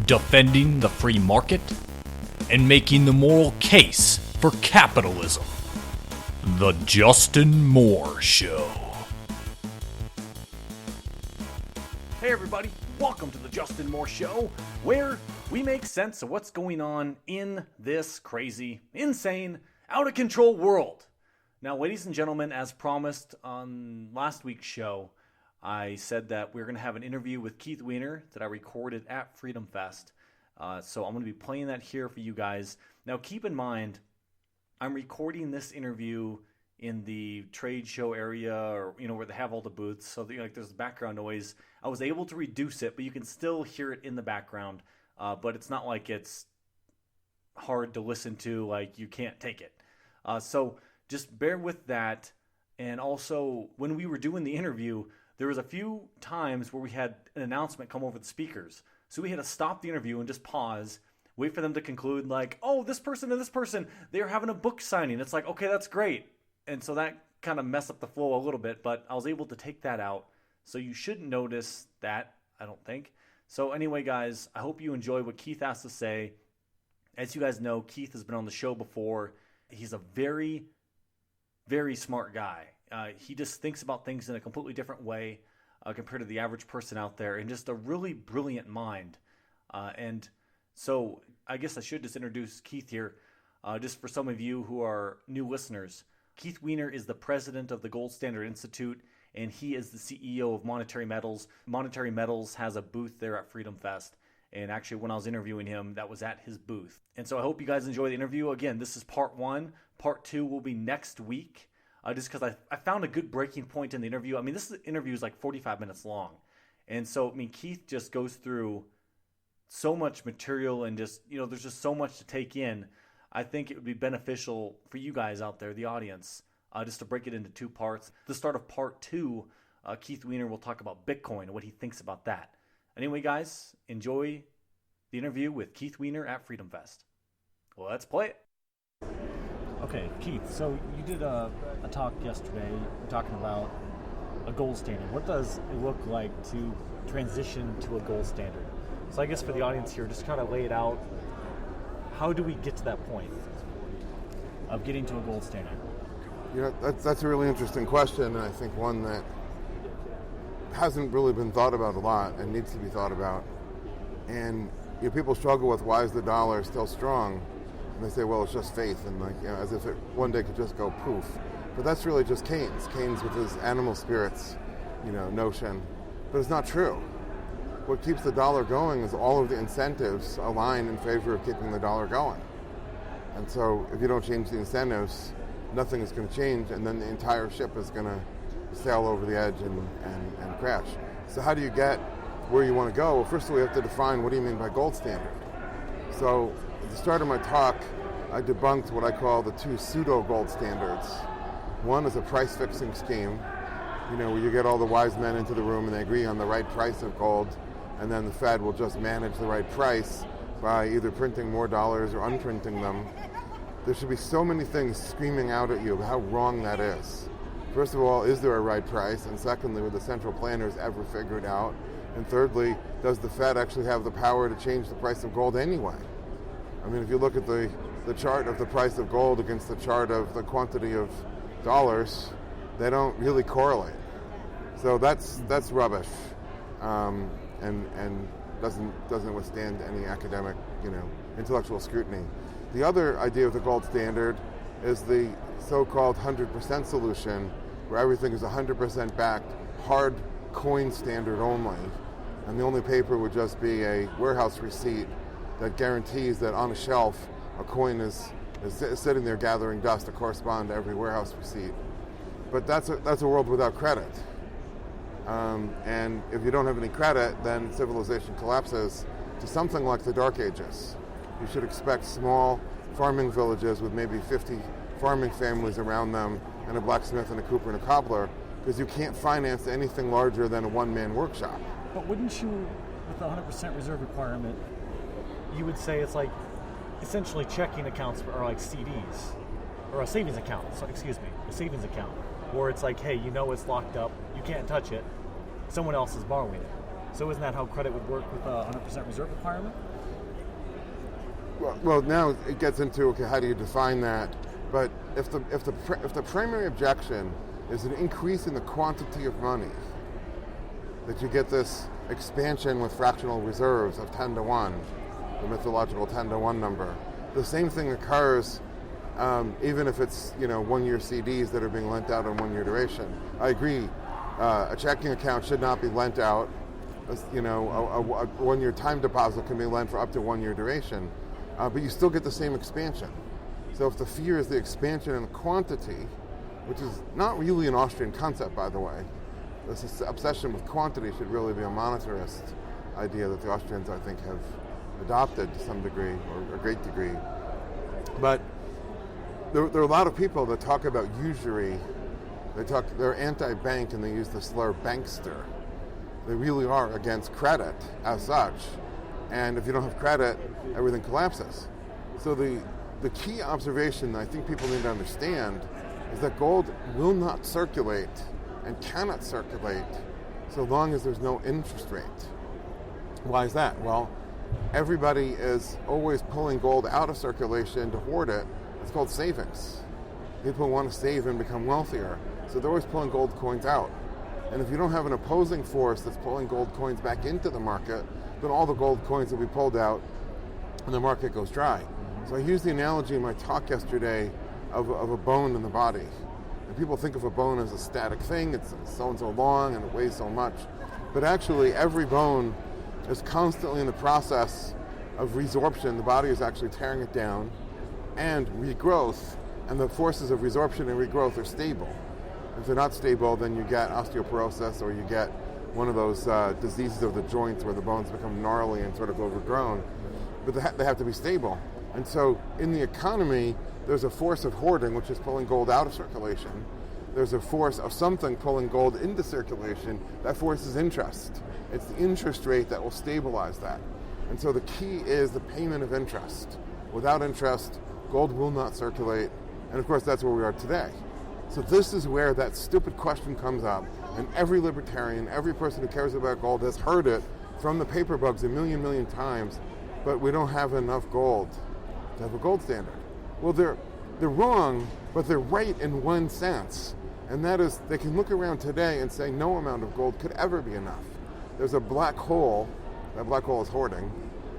defending the free market, and making the moral case for capitalism. The Justin Moore Show. Hey everybody, welcome to the Justin Moore Show, where we make sense of what's going on in this crazy, insane, out-of-control world. Now, ladies and gentlemen, as promised on last week's show, I said that we're going to have an interview with Keith Weiner that I recorded at Freedom Fest. So I'm going to be playing that here for you guys. Now, keep in mind, I'm recording this interview in the trade show area, or where they have all the booths. So there's background noise. I was able to reduce it, but you can still hear it in the background. But it's not like it's hard to listen to, like you can't take it. So just bear with that. And also, when we were doing the interview, there was a few times where we had an announcement come over the speakers. So we had to stop the interview and just pause, wait for them to conclude, like, oh, this person and this person, they're having a book signing. It's like, okay, that's great. And so that kind of messed up the flow a little bit, but I was able to take that out. So you shouldn't notice that, I don't think. So anyway, guys, I hope you enjoy what Keith has to say. As you guys know, Keith has been on the show before. He's a very, very smart guy. He just thinks about things in a completely different way compared to the average person out there, and just a really brilliant mind. And so I guess I should just introduce Keith here, just for some of you who are new listeners. Keith Weiner is the president of the Gold Standard Institute, and he is the CEO of Monetary Metals. Monetary Metals has a booth there at Freedom Fest. And actually, when I was interviewing him, that was at his booth. And so I hope you guys enjoy the interview. Again, this is part one. Part two will be next week. Just because I found a good breaking point in the interview. I mean, this interview is like 45 minutes long. And so, Keith just goes through so much material and just, there's just so much to take in. I think it would be beneficial for you guys out there, the audience, just to break it into two parts. At the start of part two, Keith Weiner will talk about Bitcoin and what he thinks about that. Anyway, guys, enjoy the interview with Keith Weiner at Freedom Fest. Well, let's play it. Okay, Keith, so you did a talk yesterday talking about a gold standard. What does it look like to transition to a gold standard? So I guess for the audience here, just kind of lay it out. How do we get to that point of getting to a gold standard? That's a really interesting question, and I think one that hasn't really been thought about a lot and needs to be thought about. And people struggle with, why is the dollar still strong? And they say, well, it's just faith, and as if it one day could just go poof. But that's really just Keynes with his animal spirits, notion. But it's not true. What keeps the dollar going is all of the incentives align in favor of keeping the dollar going. And so if you don't change the incentives, nothing is going to change, and then the entire ship is going to sail over the edge and crash. So how do you get where you want to go? Well, first of all, we have to define, what do you mean by gold standard? So at the start of my talk, I debunked what I call the two pseudo-gold standards. One is a price-fixing scheme, where you get all the wise men into the room and they agree on the right price of gold, and then the Fed will just manage the right price by either printing more dollars or unprinting them. There should be so many things screaming out at you about how wrong that is. First of all, is there a right price? And secondly, were the central planners ever figured out? And thirdly, does the Fed actually have the power to change the price of gold anyway? If you look at the chart of the price of gold against the chart of the quantity of dollars, they don't really correlate. So that's rubbish, and doesn't withstand any academic, intellectual scrutiny. The other idea of the gold standard is the so-called 100% solution, where everything is 100% backed, hard coin standard only, and the only paper would just be a warehouse receipt that guarantees that on a shelf a coin is sitting there gathering dust to correspond to every warehouse receipt. But that's a world without credit. And if you don't have any credit, then civilization collapses to something like the Dark Ages. You should expect small farming villages with maybe 50 farming families around them, and a blacksmith and a cooper and a cobbler, because you can't finance anything larger than a one-man workshop. But wouldn't you, with the 100% reserve requirement, you would say it's like essentially checking accounts are like CDs, or a savings account, a savings account, where it's like, hey, it's locked up, you can't touch it, someone else is borrowing it. So isn't that how credit would work with a 100% reserve requirement? Well, now it gets into, okay, how do you define that? But if the primary objection is an increase in the quantity of money, that you get this expansion with fractional reserves of 10 to 1, the mythological 10 to 1 number. The same thing occurs even if it's 1-year CDs that are being lent out on 1-year duration. I agree, a checking account should not be lent out. A 1-year time deposit can be lent for up to 1-year duration, but you still get the same expansion. So if the fear is the expansion in the quantity, which is not really an Austrian concept, by the way, this obsession with quantity should really be a monetarist idea that the Austrians, I think, have adopted to some degree, or a great degree. But there are a lot of people that talk about usury. They're anti-bank, and they use the slur bankster. They really are against credit as such. And if you don't have credit, everything collapses. So the key observation that I think people need to understand is that gold will not circulate and cannot circulate so long as there's no interest rate. Why is that? Well, everybody is always pulling gold out of circulation to hoard it. It's called savings. People want to save and become wealthier, so they're always pulling gold coins out. And if you don't have an opposing force that's pulling gold coins back into the market, then all the gold coins will be pulled out and the market goes dry. So I used the analogy in my talk yesterday of a bone in the body. And people think of a bone as a static thing, it's so and so long and it weighs so much. But actually every bone is constantly in the process of resorption. The body is actually tearing it down, and regrowth, and the forces of resorption and regrowth are stable. If they're not stable, then you get osteoporosis, or you get one of those diseases of the joints where the bones become gnarly and sort of overgrown. But they have to be stable. And so in the economy, there's a force of hoarding, which is pulling gold out of circulation. There's a force of something pulling gold into circulation. That force is interest. It's the interest rate that will stabilize that. And so the key is the payment of interest. Without interest, gold will not circulate. And of course, that's where we are today. So this is where that stupid question comes up. And every libertarian, every person who cares about gold has heard it from the paper bugs a million times. But we don't have enough gold to have a gold standard. Well, they're wrong, but they're right in one sense. And that is, they can look around today and say no amount of gold could ever be enough. There's a black hole, that black hole is hoarding,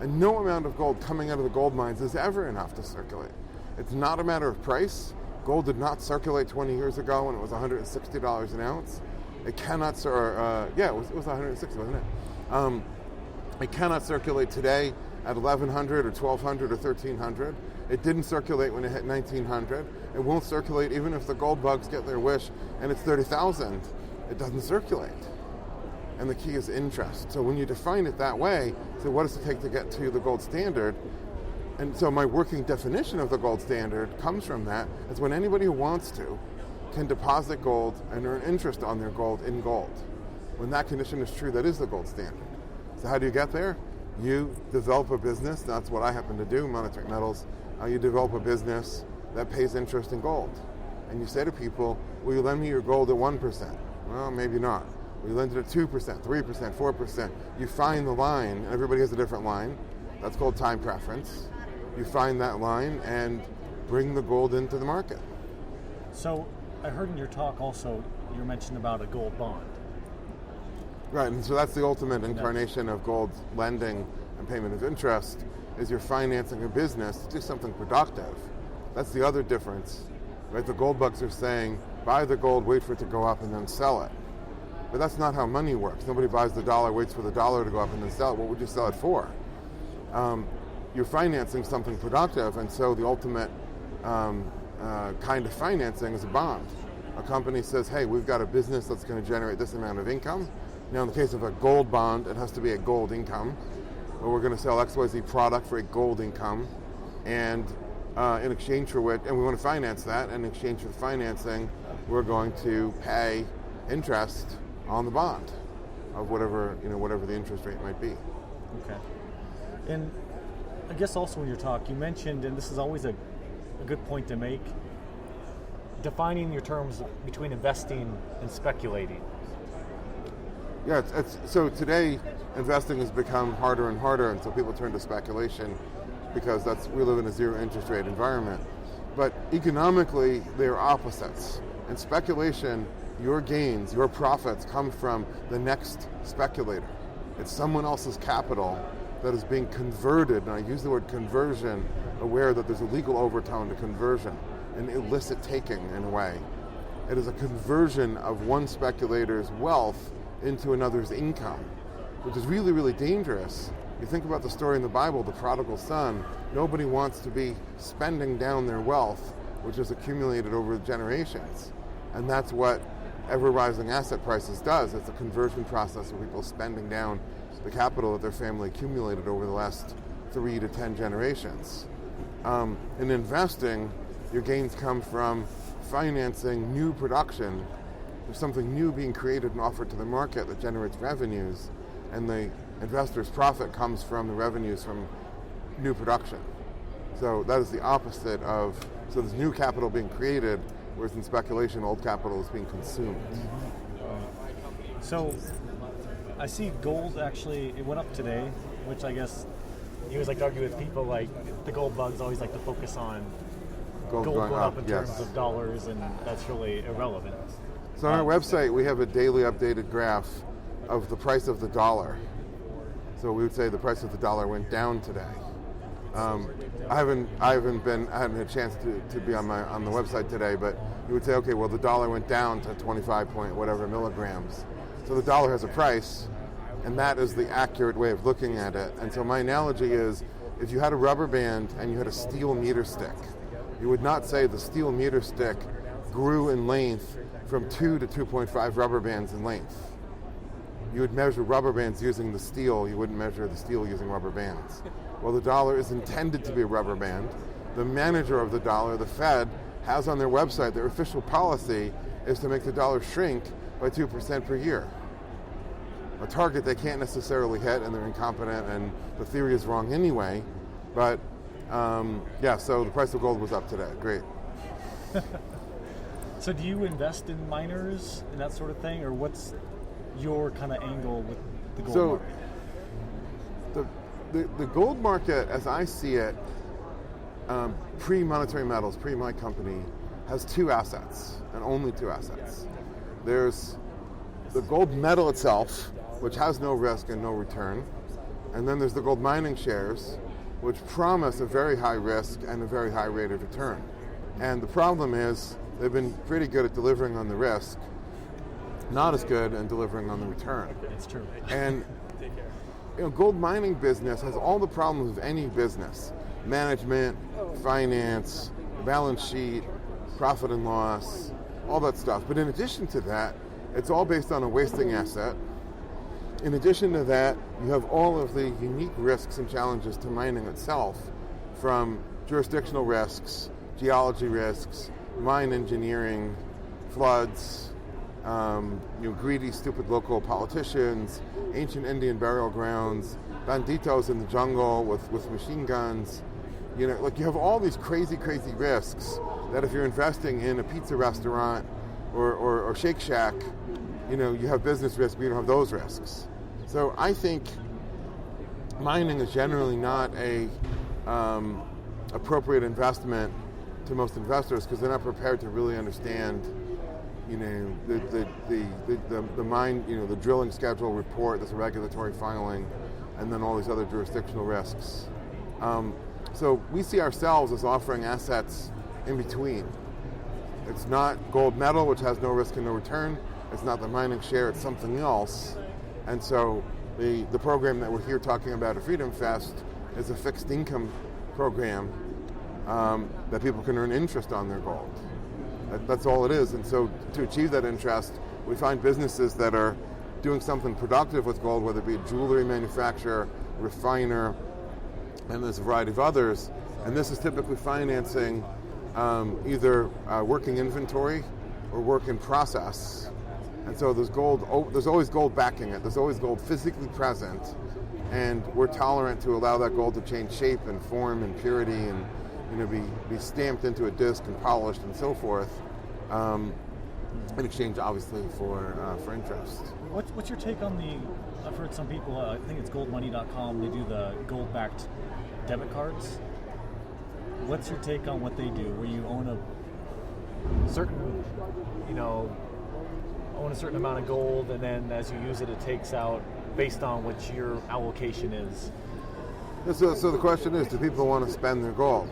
and no amount of gold coming out of the gold mines is ever enough to circulate. It's not a matter of price. Gold did not circulate 20 years ago when it was $160 an ounce. It cannot, it was 160, wasn't it? It cannot circulate today at 1,100 or 1,200 or 1,300. It didn't circulate when it hit 1,900. It won't circulate even if the gold bugs get their wish and it's 30,000. It doesn't circulate. And the key is interest. So when you define it that way, so what does it take to get to the gold standard? And so my working definition of the gold standard comes from that. It's when anybody who wants to can deposit gold and earn interest on their gold in gold. When that condition is true, that is the gold standard. So how do you get there? You develop a business. That's what I happen to do, Monetary Metals. You develop a business that pays interest in gold. And you say to people, will you lend me your gold at 1%? Well, maybe not. Will you lend it at 2%, 3%, 4%? You find the line. Everybody has a different line. That's called time preference. You find that line and bring the gold into the market. So I heard in your talk also, you mentioned about a gold bond. Right, and so that's the ultimate incarnation of gold lending and payment of interest, is you're financing a business to do something productive. That's the other difference, right? The gold bugs are saying, buy the gold, wait for it to go up, and then sell it. But that's not how money works. Nobody buys the dollar, waits for the dollar to go up, and then sell it. What would you sell it for? You're financing something productive, and so the ultimate kind of financing is a bond. A company says, hey, we've got a business that's going to generate this amount of income. Now, in the case of a gold bond, it has to be a gold income. But we're going to sell XYZ product for a gold income, and in exchange for which, and we want to finance that, and in exchange for the financing, we're going to pay interest on the bond of whatever the interest rate might be. Okay. And I guess also in your talk, you mentioned, and this is always a good point to make, defining your terms between investing and speculating. Yeah, so today investing has become harder and harder, and so people turn to speculation. because we live in a zero interest rate environment. But economically, they're opposites. In speculation, your gains, your profits come from the next speculator. It's someone else's capital that is being converted, and I use the word conversion, aware that there's a legal overtone to conversion, an illicit taking in a way. It is a conversion of one speculator's wealth into another's income, which is really, really dangerous. You think about the story in the Bible, the prodigal son. Nobody wants to be spending down their wealth, which is accumulated over generations. And that's what ever-rising asset prices does. It's a conversion process of people spending down the capital that their family accumulated over the last 3 to 10 generations. In investing, your gains come from financing new production. There's something new being created and offered to the market that generates revenues, and the investor's profit comes from the revenues from new production. So that is the opposite of, so there's new capital being created, whereas in speculation, old capital is being consumed. So I see gold actually, it went up today, which I guess you always like to argue with people, like the gold bugs always like to focus on gold going up in terms of dollars, and that's really irrelevant. So on our website, we have a daily updated graph of the price of the dollar. So we would say the price of the dollar went down today. I haven't had a chance to be on the website today, but you would say, okay, well the dollar went down to 25 point whatever milligrams. So the dollar has a price, and that is the accurate way of looking at it. And so my analogy is, if you had a rubber band and you had a steel meter stick, you would not say the steel meter stick grew in length from 2 to 2.5 rubber bands in length. You would measure rubber bands using the steel, you wouldn't measure the steel using rubber bands. Well, the dollar is intended to be a rubber band. The manager of the dollar, the Fed, has on their website, their official policy is to make the dollar shrink by 2% per year. A target they can't necessarily hit, and they're incompetent, and the theory is wrong anyway. But so the price of gold was up today. Great. So do you invest in miners and that sort of thing, or what's your kind of angle with the gold market? The gold market, as I see it, pre-Monetary Metals, pre-my company, has two assets, and only two assets. There's the gold metal itself, which has no risk and no return, and then there's the gold mining shares, which promise a very high risk and a very high rate of return. And the problem is they've been pretty good at delivering on the risk, not as good at delivering on the return. It's true. And gold mining business has all the problems of any business: management, finance, balance sheet, profit and loss, all that stuff. But in addition to that, it's all based on a wasting asset. In addition to that, you have all of the unique risks and challenges to mining itself, from jurisdictional risks, geology risks, mine engineering, floods, greedy, stupid local politicians, ancient Indian burial grounds, banditos in the jungle with machine guns. You have all these crazy, crazy risks that if you're investing in a pizza restaurant or Shake Shack, you have business risk, but you don't have those risks. So I think mining is generally not a appropriate investment to most investors, because they're not prepared to really understand the mine, the drilling schedule report, this regulatory filing, and then all these other jurisdictional risks. So we see ourselves as offering assets in between. It's not gold metal, which has no risk and no return. It's not the mining share, it's something else. And so the program that we're here talking about at Freedom Fest is a fixed income program that people can earn interest on their gold. That's all it is. And so to achieve that interest, we find businesses that are doing something productive with gold, whether it be a jewelry manufacturer, refiner, and there's a variety of others. And this is typically financing either working inventory or work in process. And so there's always gold backing it. There's always gold physically present. And we're tolerant to allow that gold to change shape and form and purity and be stamped into a disc and polished and so forth, in exchange, obviously, for interest. What's your take on I've heard some people, I think it's goldmoney.com, they do the gold-backed debit cards. What's your take on what they do? Where you own a certain, own a certain amount of gold, and then as you use it, it takes out based on what your allocation is. So the question is, do people want to spend their gold?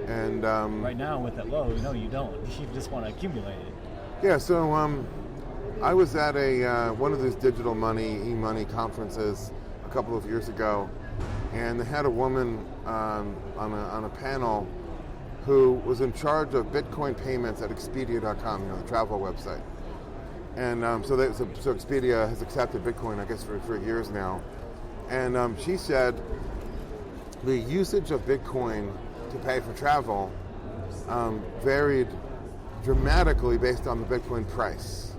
And right now, with it low, you don't. You just want to accumulate it. Yeah. So I was at one of these digital money, e-money conferences a couple of years ago, and they had a woman on a panel who was in charge of Bitcoin payments at Expedia.com, the travel website. And so Expedia has accepted Bitcoin, I guess, for years now. And she said the usage of Bitcoin to pay for travel varied dramatically based on the Bitcoin price.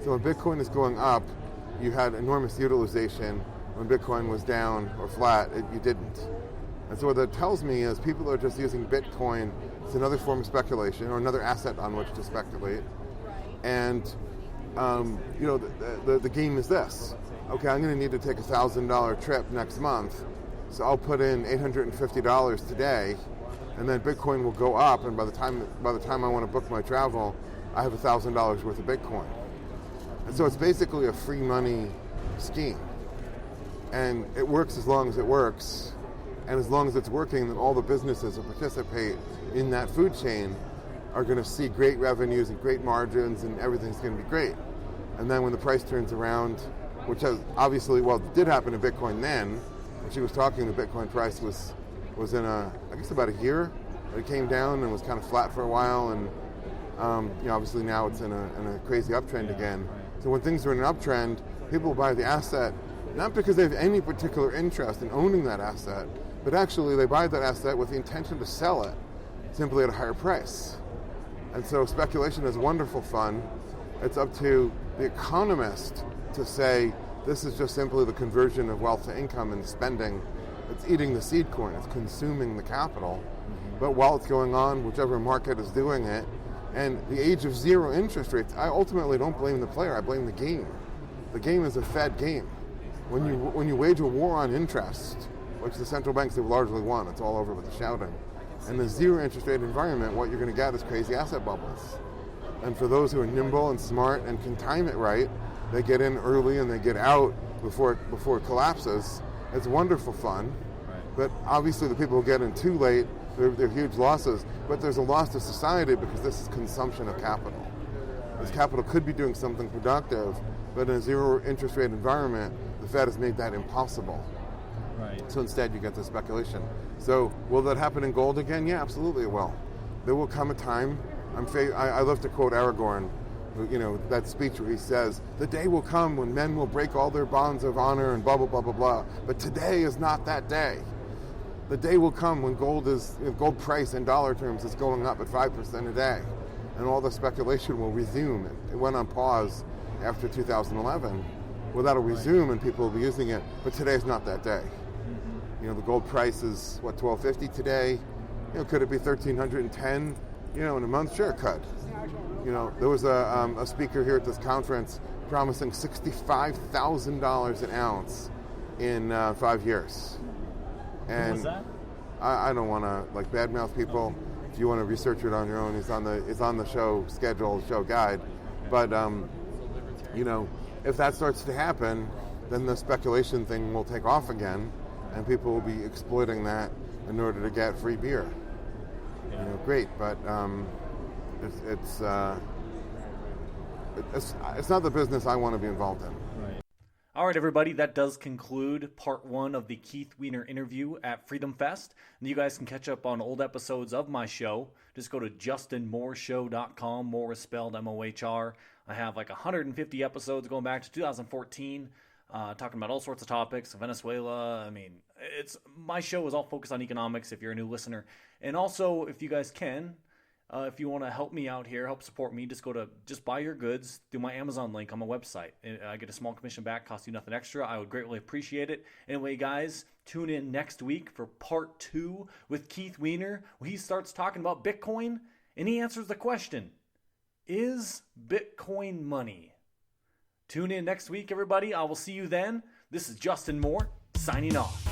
So when Bitcoin is going up, you had enormous utilization. When Bitcoin was down or flat, you didn't. And so what that tells me is people are just using Bitcoin as another form of speculation or another asset on which to speculate. And the game is this. Okay, I'm going to need to take a $1,000 trip next month, so I'll put in $850 today, and then Bitcoin will go up. And by the time I want to book my travel, I have $1,000 worth of Bitcoin. And so it's basically a free money scheme, and it works as long as it works. And as long as it's working, then all the businesses that participate in that food chain are going to see great revenues and great margins, and everything's going to be great. And then when the price turns around, which has obviously, it did happen in Bitcoin then. When she was talking, the Bitcoin price was in I guess about a year. It came down and was kind of flat for a while, and obviously now it's in a crazy uptrend again. So when things are in an uptrend, people buy the asset not because they have any particular interest in owning that asset, but actually they buy that asset with the intention to sell it simply at a higher price. And so speculation is wonderful fun. It's up to the economist to say this is just simply the conversion of wealth to income and spending. It's eating the seed coin, it's consuming the capital. But while it's going on, whichever market is doing it, and the age of zero interest rates, I ultimately don't blame the player, I blame the game. The game is a Fed game. When you wage a war on interest, which the central banks have largely won, it's all over with the shouting. In the zero interest rate environment, what you're going to get is crazy asset bubbles. And for those who are nimble and smart and can time it right, they get in early and they get out before it collapses. It's wonderful fun. Right. But obviously the people who get in too late, they're huge losses. But there's a loss to society because this is consumption of capital. Right. This capital could be doing something productive, but in a zero interest rate environment, the Fed has made that impossible. Right. So instead you get the speculation. So will that happen in gold again? Yeah, absolutely it will. There will come a time, I love to quote Aragorn, that speech where he says, the day will come when men will break all their bonds of honor and blah, blah, blah, blah, blah. But today is not that day. The day will come when gold price in dollar terms is going up at 5% a day. And all the speculation will resume. It went on pause after 2011. Well, that'll resume and people will be using it. But today's not that day. The gold price is, $1,250 today. Could it be 1,310? In a month? Sure, it could. There was a speaker here at this conference promising $65,000 an ounce in 5 years. And who was that? I don't want to badmouth people. If you want to research it on your own, it's on the show schedule, show guide. But if that starts to happen, then the speculation thing will take off again, and people will be exploiting that in order to get free beer. Great, but it's not the business I want to be involved in. Right. All right, everybody, that does conclude part 1 of the Keith Weiner interview at Freedom Fest. And you guys can catch up on old episodes of my show. Just go to justinmoreshow.com. More is spelled M-O-H-R. I have 150 episodes going back to 2014, talking about all sorts of topics, Venezuela. My show is all focused on economics if you're a new listener. And also, if you guys can, if you want to help me out here, help support me, just buy your goods through my Amazon link on my website. I get a small commission back, costs you nothing extra. I would greatly appreciate it. Anyway, guys, tune in next week for part 2 with Keith Weiner, where he starts talking about Bitcoin, and he answers the question, is Bitcoin money? Tune in next week, everybody. I will see you then. This is Justin Moore, signing off.